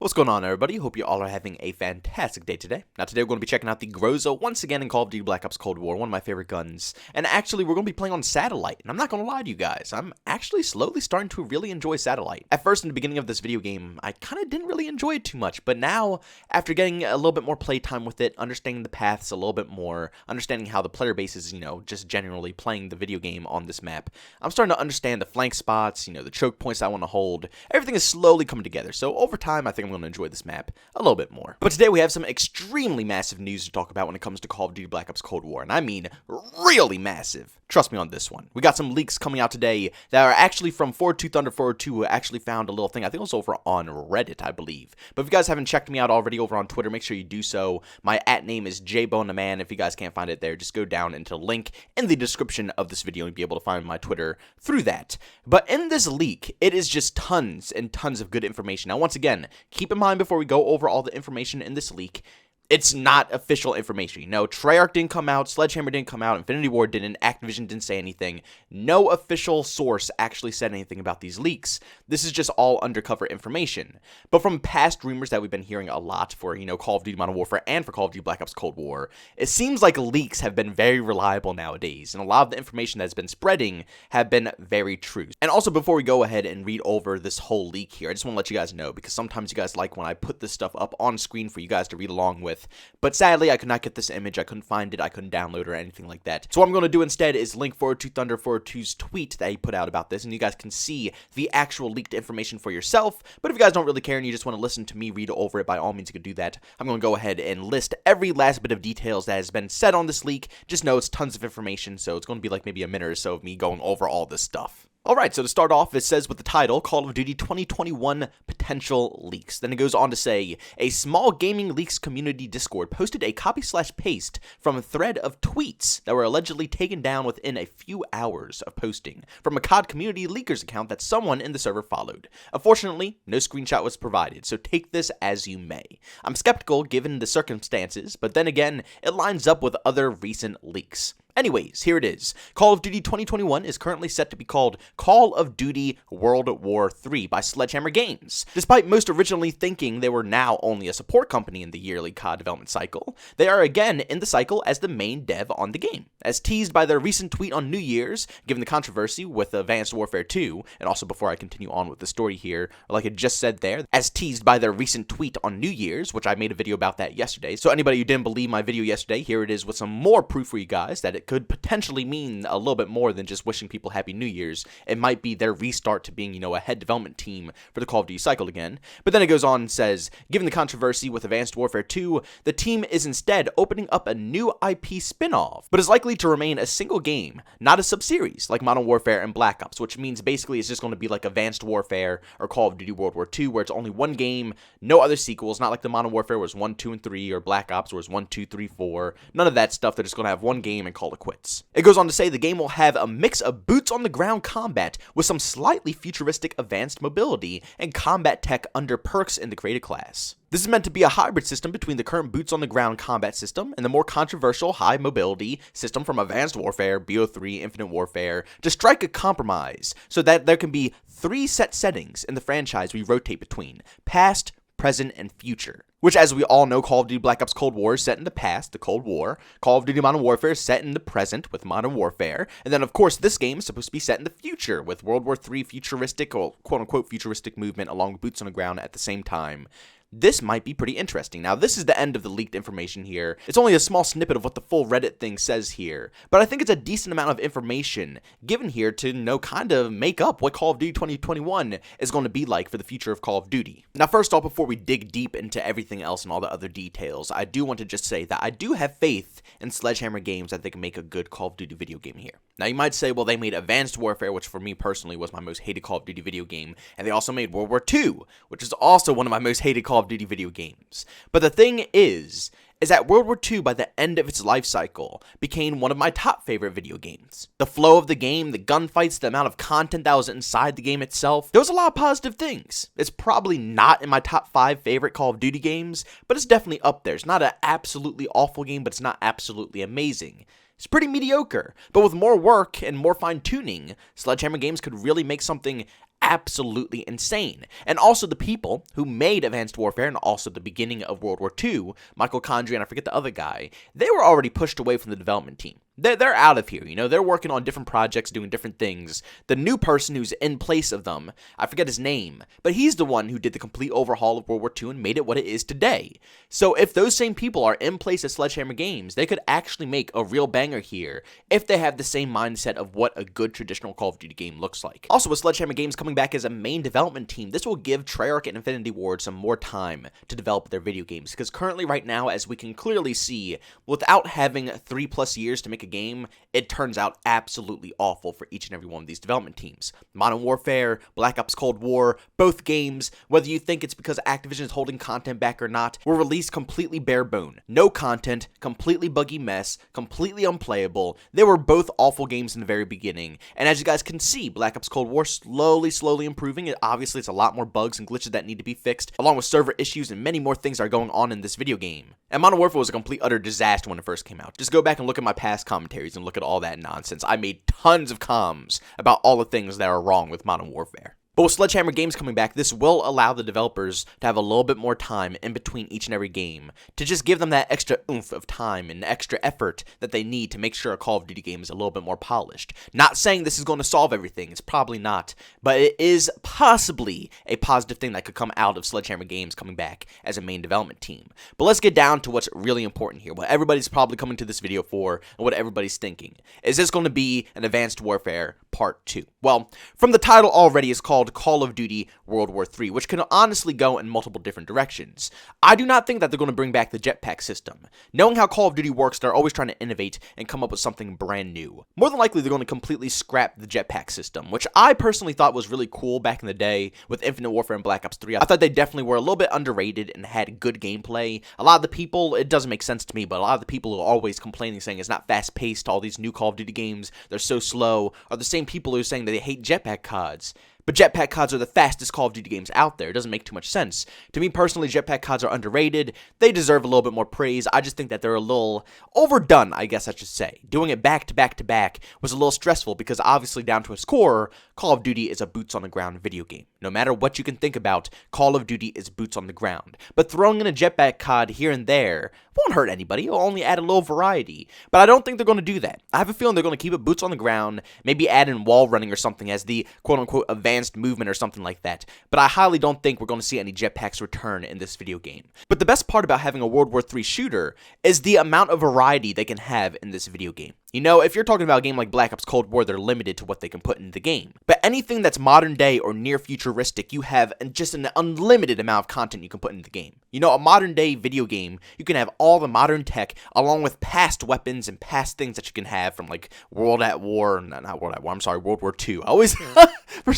What's going on, everybody? Hope you all are having a fantastic day today. Now today we're going to be checking out the Groza once again in Call of Duty Black Ops Cold War, one of my favorite guns. And actually we're going to be playing on Satellite, and I'm not going to lie to you guys, I'm actually slowly starting to really enjoy Satellite. At first, in the beginning of this video game, I kind of didn't really enjoy it too much, but now, after getting a little bit more playtime with it, understanding the paths a little bit more, understanding how the player base is, just generally playing the video game on this map, I'm starting to understand the flank spots, the choke points I want to hold. Everything is slowly coming together, so over time I think I'm going to enjoy this map a little bit more. But today we have some extremely massive news to talk about when it comes to Call of Duty Black Ops Cold War, and I mean really massive. Trust me on this one. We got some leaks coming out today that are actually from 402Thunder402, who actually found a little thing. I think it was over on Reddit, I believe. But if you guys haven't checked me out already over on Twitter, make sure you do so. My @name is JbowenDaMan. If you guys can't find it there, just go down into the link in the description of this video and be able to find my Twitter through that. But in this leak, it is just tons and tons of good information. Now, once again, keep in mind before we go over all the information in this leak, it's not official information. Treyarch didn't come out, Sledgehammer didn't come out, Infinity Ward didn't, Activision didn't say anything. No official source actually said anything about these leaks. This is just all undercover information. But from past rumors that we've been hearing a lot for, Call of Duty Modern Warfare and for Call of Duty Black Ops Cold War, it seems like leaks have been very reliable nowadays, and a lot of the information that's been spreading have been very true. And also, before we go ahead and read over this whole leak here, I just want to let you guys know, because sometimes you guys like when I put this stuff up on screen for you guys to read along with. But sadly, I could not get this image, I couldn't find it, I couldn't download it or anything like that. So what I'm going to do instead is link 402Thunder402's tweet that he put out about this, and you guys can see the actual leaked information for yourself. But if you guys don't really care and you just want to listen to me read over it, by all means you can do that. I'm going to go ahead and list every last bit of details that has been said on this leak. Just know it's tons of information, so it's going to be like maybe a minute or so of me going over all this stuff. Alright, so to start off, it says with the title, Call of Duty 2021 Potential Leaks. Then it goes on to say, a small gaming leaks community Discord posted a copy/paste from a thread of tweets that were allegedly taken down within a few hours of posting from a COD community leakers account that someone in the server followed. Unfortunately, no screenshot was provided, so take this as you may. I'm skeptical given the circumstances, but then again, it lines up with other recent leaks. Anyways, here it is. Call of Duty 2021 is currently set to be called Call of Duty World War III by Sledgehammer Games. Despite most originally thinking they were now only a support company in the yearly COD development cycle, they are again in the cycle as the main dev on the game. As teased by their recent tweet on New Year's, given the controversy with Advanced Warfare 2, and also before I continue on with the story here, like I just said there, as teased by their recent tweet on New Year's, which I made a video about that yesterday, so anybody who didn't believe my video yesterday, here it is with some more proof for you guys that it could potentially mean a little bit more than just wishing people Happy New Year's. It might be their restart to being, a head development team for the Call of Duty cycle again. But then it goes on and says, given the controversy with Advanced Warfare 2, the team is instead opening up a new IP spin-off, but is likely to remain a single game, not a sub-series like Modern Warfare and Black Ops, which means basically it's just going to be like Advanced Warfare or Call of Duty World War 2, where it's only one game, no other sequels, not like the Modern Warfare was 1, 2, and 3, or Black Ops was 1, 2, 3, 4, none of that stuff. They're just going to have one game and call it quits. It goes on to say the game will have a mix of boots-on-the-ground combat with some slightly futuristic advanced mobility and combat tech under perks in the creative class. This is meant to be a hybrid system between the current boots-on-the-ground combat system and the more controversial high-mobility system from Advanced Warfare, BO3, Infinite Warfare, to strike a compromise so that there can be 3 set settings in the franchise we rotate between: past, present, and future. Which, as we all know, Call of Duty Black Ops Cold War is set in the past, the Cold War. Call of Duty Modern Warfare is set in the present with Modern Warfare. And then, of course, this game is supposed to be set in the future with World War III futuristic, or quote-unquote futuristic movement along with boots on the ground at the same time. This might be pretty interesting. Now, this is the end of the leaked information here. It's only a small snippet of what the full Reddit thing says here, but I think it's a decent amount of information given here to, kind of make up what Call of Duty 2021 is going to be like for the future of Call of Duty. Now, first off, before we dig deep into everything else and all the other details, I do want to just say that I do have faith in Sledgehammer Games that they can make a good Call of Duty video game here. Now, you might say, well, they made Advanced Warfare, which for me personally was my most hated Call of Duty video game, and they also made World War II, which is also one of my most hated Call of Duty video games. But the thing is that World War II, by the end of its life cycle, became one of my top favorite video games. The flow of the game, the gunfights, the amount of content that was inside the game itself, there was a lot of positive things. It's probably not in my top 5 favorite Call of Duty games, but it's definitely up there. It's not an absolutely awful game, but it's not absolutely amazing. It's pretty mediocre, but with more work and more fine-tuning, Sledgehammer Games could really make something absolutely insane. And also the people who made Advanced Warfare and also the beginning of World War II, Michael Condrey and I forget the other guy, they were already pushed away from the development team. They're out of here, you know, they're working on different projects, doing different things. The new person who's in place of them, I forget his name, but he's the one who did the complete overhaul of World War II and made it what it is today. So if those same people are in place at Sledgehammer Games, they could actually make a real banger here if they have the same mindset of what a good traditional Call of Duty game looks like. Also, with Sledgehammer Games coming back as a main development team, this will give Treyarch and Infinity Ward some more time to develop their video games, because currently right now, as we can clearly see, without having 3+ years to make a game, it turns out absolutely awful for each and every one of these development teams. Modern Warfare, Black Ops Cold War, both games, whether you think it's because Activision is holding content back or not, were released completely bare bone. No content, completely buggy mess, completely unplayable. They were both awful games in the very beginning, and as you guys can see, Black Ops Cold War slowly improving. Obviously, it's a lot more bugs and glitches that need to be fixed, along with server issues and many more things that are going on in this video game. And Modern Warfare was a complete utter disaster when it first came out. Just go back and look at my past commentaries and look at all that nonsense. I made tons of comms about all the things that are wrong with Modern Warfare. But with Sledgehammer Games coming back, this will allow the developers to have a little bit more time in between each and every game, to just give them that extra oomph of time and extra effort that they need to make sure a Call of Duty game is a little bit more polished. Not saying this is going to solve everything, it's probably not, but it is possibly a positive thing that could come out of Sledgehammer Games coming back as a main development team. But let's get down to what's really important here, what everybody's probably coming to this video for, and what everybody's thinking. Is this going to be an Advanced Warfare Part 2? Well, from the title already, it's called Call of Duty World War III, which can honestly go in multiple different directions. I do not think that they're going to bring back the jetpack system. Knowing how Call of Duty works, they're always trying to innovate and come up with something brand new. More than likely, they're going to completely scrap the jetpack system, which I personally thought was really cool back in the day with Infinite Warfare and Black Ops 3. I thought they definitely were a little bit underrated and had good gameplay. A lot of the people, it doesn't make sense to me, but a lot of the people who are always complaining, saying it's not fast-paced, all these new Call of Duty games, they're so slow, are the same people who are saying that they hate jetpack CODs. But jetpack CODs are the fastest Call of Duty games out there. It doesn't make too much sense. To me personally, jetpack CODs are underrated. They deserve a little bit more praise. I just think that they're a little overdone, I guess I should say. Doing it back to back to back was a little stressful because obviously down to its core, Call of Duty is a boots on the ground video game. No matter what you can think about, Call of Duty is boots on the ground. But throwing in a jetpack COD here and there won't hurt anybody. It'll only add a little variety. But I don't think they're going to do that. I have a feeling they're going to keep it boots on the ground, maybe add in wall running or something as the quote-unquote advanced movement or something like that. But I highly don't think we're going to see any jetpacks return in this video game. But the best part about having a World War III shooter is the amount of variety they can have in this video game. You know, if you're talking about a game like Black Ops Cold War, they're limited to what they can put in the game. But anything that's modern day or near futuristic, you have just an unlimited amount of content you can put in the game. You know, a modern day video game, you can have all the modern tech along with past weapons and past things that you can have from like World War II. I always, for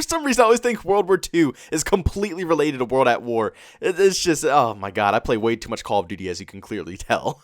some reason, I always think World War II is completely related to World at War. It's just, oh my god, I play way too much Call of Duty, as you can clearly tell.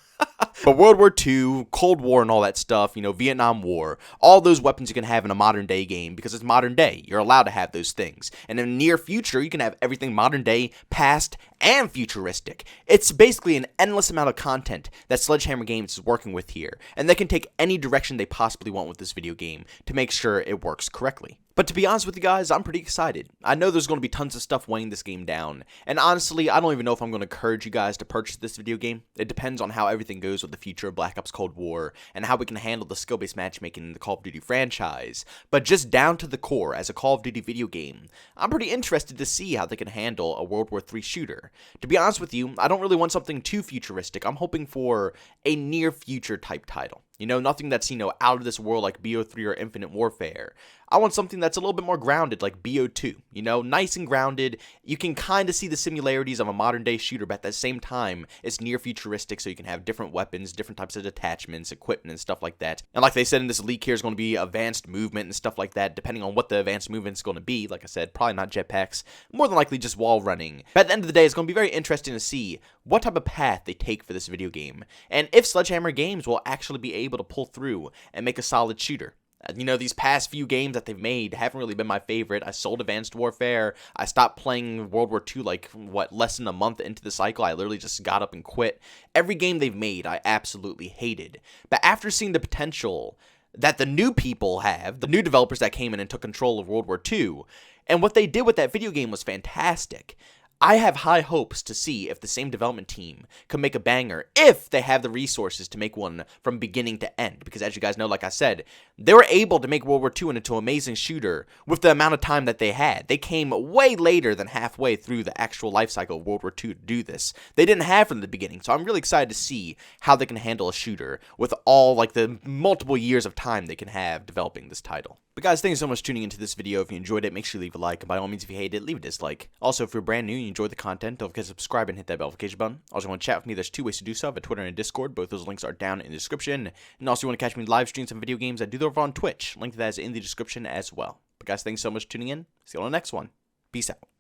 But World War II, Cold War and all that stuff, you know, Vietnam War, all those weapons you can have in a modern day game because it's modern day. You're allowed to have those things. And in the near future, you can have everything modern day, past, and futuristic. It's basically an endless amount of content that Sledgehammer Games is working with here. And they can take any direction they possibly want with this video game to make sure it works correctly. But to be honest with you guys, I'm pretty excited. I know there's going to be tons of stuff weighing this game down. And honestly, I don't even know if I'm going to encourage you guys to purchase this video game. It depends on how everything goes with the future of Black Ops Cold War and how we can handle the skill-based matchmaking in the Call of Duty franchise. But just down to the core, as a Call of Duty video game, I'm pretty interested to see how they can handle a World War III shooter. To be honest with you, I don't really want something too futuristic. I'm hoping for a near-future type title. You know, nothing that's, you know, out of this world like BO3 or Infinite Warfare. I want something that's a little bit more grounded like BO2. You know, nice and grounded. You can kind of see the similarities of a modern day shooter, but at the same time, it's near futuristic, so you can have different weapons, different types of detachments, equipment, and stuff like that. And like they said in this leak here, is going to be advanced movement and stuff like that, depending on what the advanced movement is going to be. Like I said, probably not jetpacks, more than likely just wall running. But at the end of the day, it's going to be very interesting to see what type of path they take for this video game, and if Sledgehammer Games will actually be able to pull through and make a solid shooter. You know, these past few games that they've made haven't really been my favorite. I sold Advanced Warfare. I stopped playing World War II like, less than a month into the cycle. I literally just got up and quit. Every game they've made, I absolutely hated. But after seeing the potential that the new people have, the new developers that came in and took control of World War II. And what they did with that video game was fantastic. I have high hopes to see if the same development team can make a banger if they have the resources to make one from beginning to end. Because as you guys know, like I said, they were able to make World War II into an amazing shooter with the amount of time that they had. They came way later than halfway through the actual life cycle of World War II to do this. They didn't have from the beginning, so I'm really excited to see how they can handle a shooter with all like the multiple years of time they can have developing this title. But guys, thank you so much for tuning into this video. If you enjoyed it, make sure you leave a like. And by all means, if you hated it, leave a dislike. Also, if you're brand new and you enjoy the content, don't forget to subscribe and hit that notification button. Also, want to chat with me, there's 2 ways to do so. I have a Twitter and a Discord. Both those links are down in the description. And also, you want to catch me live streams and video games, I do that over on Twitch. Link to that is in the description as well. But guys, thanks so much for tuning in. See you on the next one. Peace out.